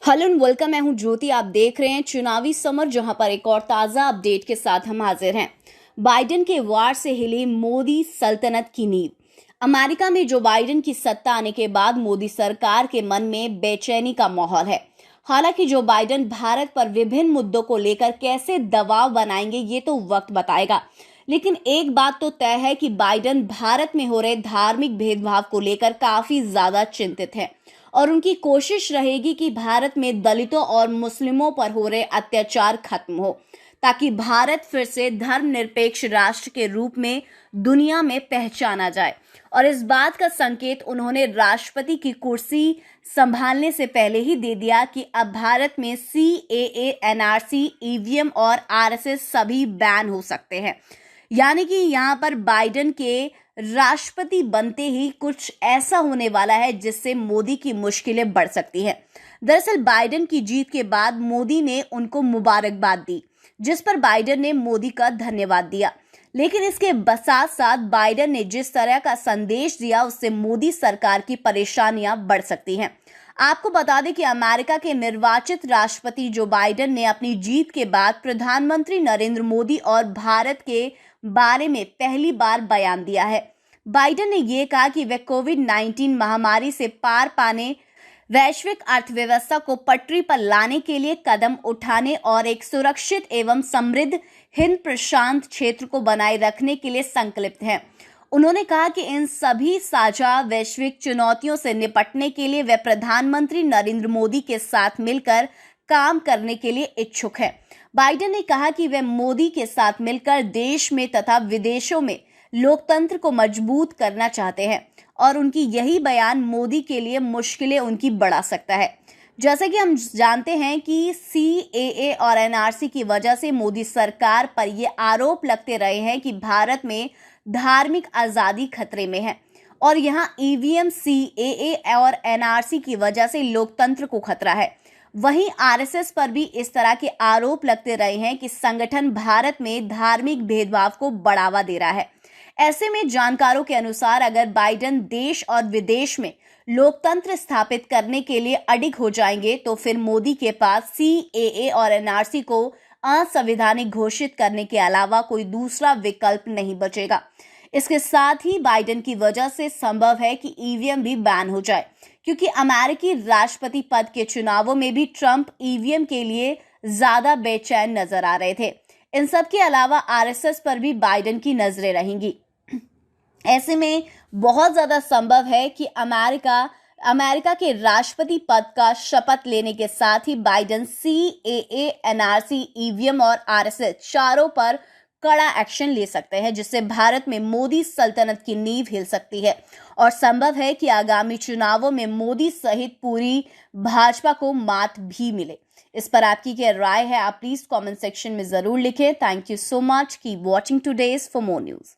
Hello and welcome. मैं हूं ज्योति। आप देख रहे हैं चुनावी समर, जहां पर एक और ताजा अपडेट के साथ हम हाजिर हैं। बाइडेन के वार से हिली मोदी सल्तनत की नींव। अमेरिका में जो बाइडेन की सत्ता आने के बाद मोदी सरकार के मन में बेचैनी का माहौल है। हालांकि जो बाइडेन भारत पर विभिन्न मुद्दों को लेकर कैसे दबाव बनाएंगे ये तो वक्त बताएगा, लेकिन एक बात तो तय है कि बाइडेन भारत में हो रहे धार्मिक भेदभाव को लेकर काफी ज्यादा चिंतित है और उनकी कोशिश रहेगी कि भारत में दलितों और मुस्लिमों पर हो रहे अत्याचार खत्म हो, ताकि भारत फिर से धर्मनिरपेक्ष राष्ट्र के रूप में दुनिया में पहचाना जाए। और इस बात का संकेत उन्होंने राष्ट्रपति की कुर्सी संभालने से पहले ही दे दिया कि अब भारत में CAA, NRC, EVM और RSS सभी बैन हो सकते हैं। यानी कि यहाँ पर बाइडेन के राष्ट्रपति बनते ही कुछ ऐसा होने वाला है जिससे मोदी की मुश्किलें बढ़ सकती हैं। दरअसल बाइडेन की जीत के बाद मोदी ने उनको मुबारकबाद दी, जिस पर बाइडेन ने मोदी का धन्यवाद दिया। लेकिन इसके साथ साथ बाइडेन ने जिस तरह का संदेश दिया उससे मोदी सरकार की परेशानियां बढ़ सकती हैं। आपको बता दें कि अमेरिका के निर्वाचित राष्ट्रपति जो बाइडेन ने अपनी जीत के बाद प्रधानमंत्री नरेंद्र मोदी और भारत के बारे में पहली बार बयान दिया है। बाइडेन ने यह कहा कि वे कोविड-19 महामारी से पार पाने, वैश्विक अर्थव्यवस्था को पटरी पर लाने के लिए कदम उठाने और एक सुरक्षित एवं समृद्ध हिंद प्रशांत क्षेत्र को बनाए रखने के लिए संकल्पित हैं। उन्होंने कहा कि इन सभी साझा वैश्विक चुनौतियों से निपटने के लिए वे प्रधानमंत्री नरेंद्र मोदी के साथ मिलकर काम करने के लिए इच्छुक हैं। बाइडेन ने कहा कि वे मोदी के साथ मिलकर देश में तथा विदेशों में लोकतंत्र को मजबूत करना चाहते हैं और उनकी यही बयान मोदी के लिए मुश्किलें उनकी बढ़ा सकता है। जैसे कि हम जानते हैं कि CAA और NRC की वजह से मोदी सरकार पर ये आरोप लगते रहे हैं कि भारत में धार्मिक आजादी खतरे में है और यहाँ EVM, CAA और NRC की वजह से लोकतंत्र को खतरा है। वहीं RSS पर भी इस तरह के आरोप लगते रहे हैं कि संगठन भारत में धार्मिक भेदभाव को बढ़ावा दे रहा है। ऐसे में जानकारों के अनुसार अगर बाइडेन देश और विदेश में लोकतंत्र स्थापित करने के लिए अडिग हो जाएंगे तो फिर मोदी के पास CAA और NRC को असंवैधानिक घोषित करने के अलावा कोई दूसरा विकल्प नहीं बचेगा। इसके साथ ही बाइडेन की वजह से संभव है कि EVM भी बैन हो जाए, क्योंकि अमेरिकी राष्ट्रपति पद के चुनावों में भी ट्रंप EVM के लिए ज्यादा बेचैन नजर आ रहे थे। इन सब के अलावा RSS पर भी बाइडेन की नजरें रहेंगी। ऐसे में बहुत ज्यादा संभव है कि अमेरिका के राष्ट्रपति पद का शपथ लेने के साथ ही बाइडेन CAA, NRC, EVM और RSS चारों पर कड़ा एक्शन ले सकते हैं, जिससे भारत में मोदी सल्तनत की नींव हिल सकती है और संभव है कि आगामी चुनावों में मोदी सहित पूरी भाजपा को मात भी मिले। इस पर आपकी क्या राय है? आप प्लीज कमेंट सेक्शन में जरूर लिखें। Thank you so much. Keep watching today's for more news.